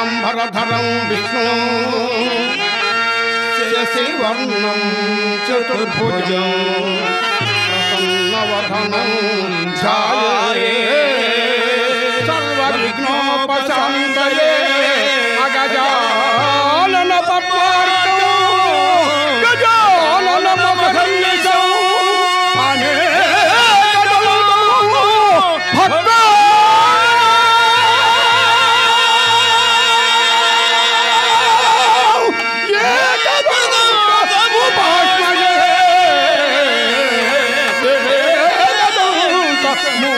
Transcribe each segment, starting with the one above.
శుక్లాంబరధరం విష్ణు శశివర్ణం చతుర్భుజం ప్రసన్నవదనం ధ్యాయేత్ సర్వవిఘ్నోపశాంతయే అగజానన పద్మార్కం గజానన మహర్నిశం భక్త మూషికవాహనం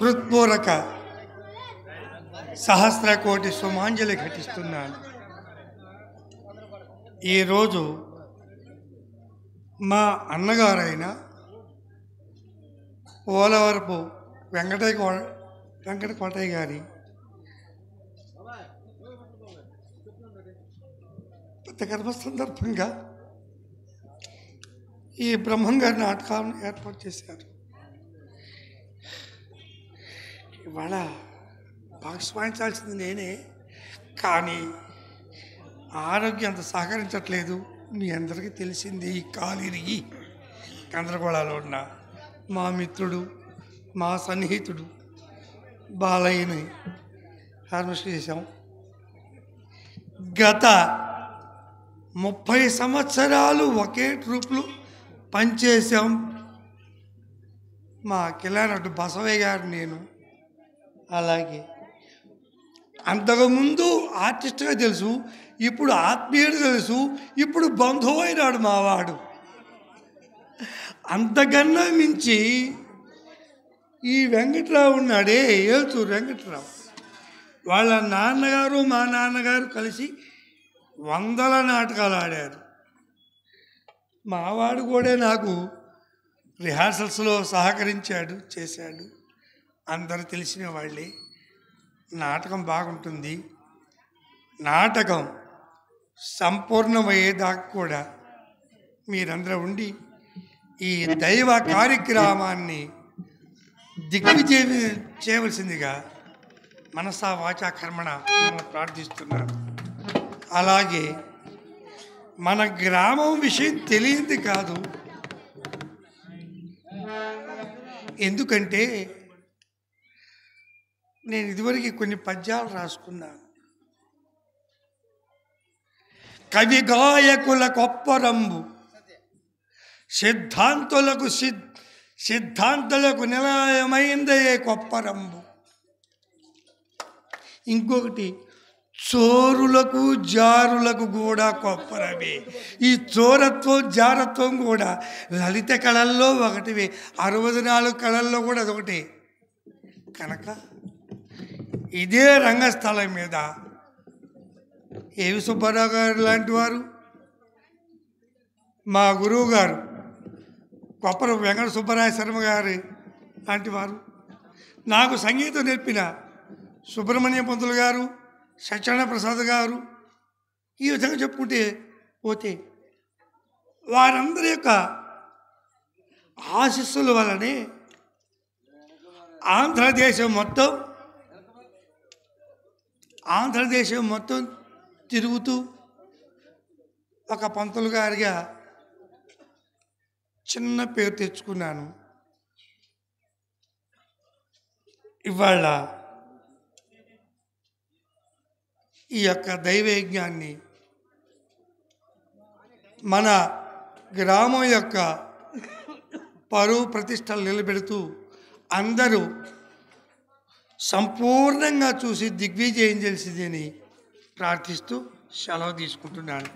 హృత్పూర్వక సహస్రకోటి సుమాంజలి ఘటిస్తున్నాను. ఈరోజు మా అన్నగారైన పోలవరపు వెంకట కోటయ్య గారి గర్భ సందర్భంగా ఈ బ్రహ్మం గారి నాటకాలను ఏర్పాటు చేశారు. ఇవాళ భాగస్వామించాల్సింది నేనే, కానీ ఆరోగ్యం అంత సహకరించట్లేదు. మీ అందరికీ తెలిసింది. ఈ కాలిరిగి గందరగోళాలు ఉన్న మా మిత్రుడు, మా సన్నిహితుడు బాలయ్యని హార్వెస్ట్ చేశాం. గత 30 సంవత్సరాలు ఒకే ట్రూప్లు పనిచేసాం. మా కిలానటు బసవయ్య గారు, నేను. అలాగే అంతకుముందు ఆర్టిస్ట్గా తెలుసు, ఇప్పుడు ఆత్మీయుడు తెలుసు, ఇప్పుడు బంధువు అయినాడు మావాడు. అంతకన్నా మించి ఈ వెంకట్రావు ఉన్నాడే, ఏల్చూరు వెంకట్రావు, వాళ్ళ నాన్నగారు మా నాన్నగారు కలిసి 100 నాటకాలు ఆడారు. మావాడు కూడా నాకు రిహార్సల్స్లో సహకరించాడు, చేశాడు. అందరూ తెలిసిన వాళ్ళే. నాటకం బాగుంటుంది. నాటకం సంపూర్ణమయ్యేదాకా కూడా మీరందరూ ఉండి ఈ దైవ కార్యక్రమాన్ని దిగ్విజయం చేయవలసిందిగా మనసా వాచా కర్మణ ప్రార్థిస్తున్నాను. అలాగే మన గ్రామం విషయం తెలియంది కాదు. ఎందుకంటే నేను ఇదివరకు కొన్ని పద్యాలు రాసుకున్నాను. కవి గాయకుల కొప్పరంబు సిద్ధాంతులకు నిలయమైందే కొప్పరంబు. ఇంకొకటి, చోరులకు జారులకు కూడా కొప్పరమే. ఈ చోరత్వం జారత్వం కూడా లలిత కళల్లో ఒకటివే, 64 కళల్లో కూడా అదొకటి. కనుక ఇదే రంగస్థలం మీద ఏవి సుబ్బారావు గారు లాంటి వారు, మా గురువు గారు కొప్పరం వెంకట సుబ్బరాయ శర్మ గారి లాంటి వారు, నాకు సంగీతం నేర్పిన సుబ్రహ్మణ్య పంతులు గారు, సత్యనారాయణ ప్రసాద్ గారు, ఈ విధంగా చెప్పుకుంటే పోతే వారందరి యొక్క ఆశీస్సుల వల్లనే ఆంధ్రదేశం మొత్తం తిరుగుతూ ఒక పంతులు గారిగా చిన్న పేరు తెచ్చుకున్నాను. ఇవాళ ఈ యొక్క దైవయజ్ఞాన్ని మన గ్రామం యొక్క పరువు ప్రతిష్టలు నిలబెడుతూ అందరూ సంపూర్ణంగా చూసి దిగ్విజయం చేసిందని ప్రార్థిస్తూ సెలవు తీసుకుంటున్నాను.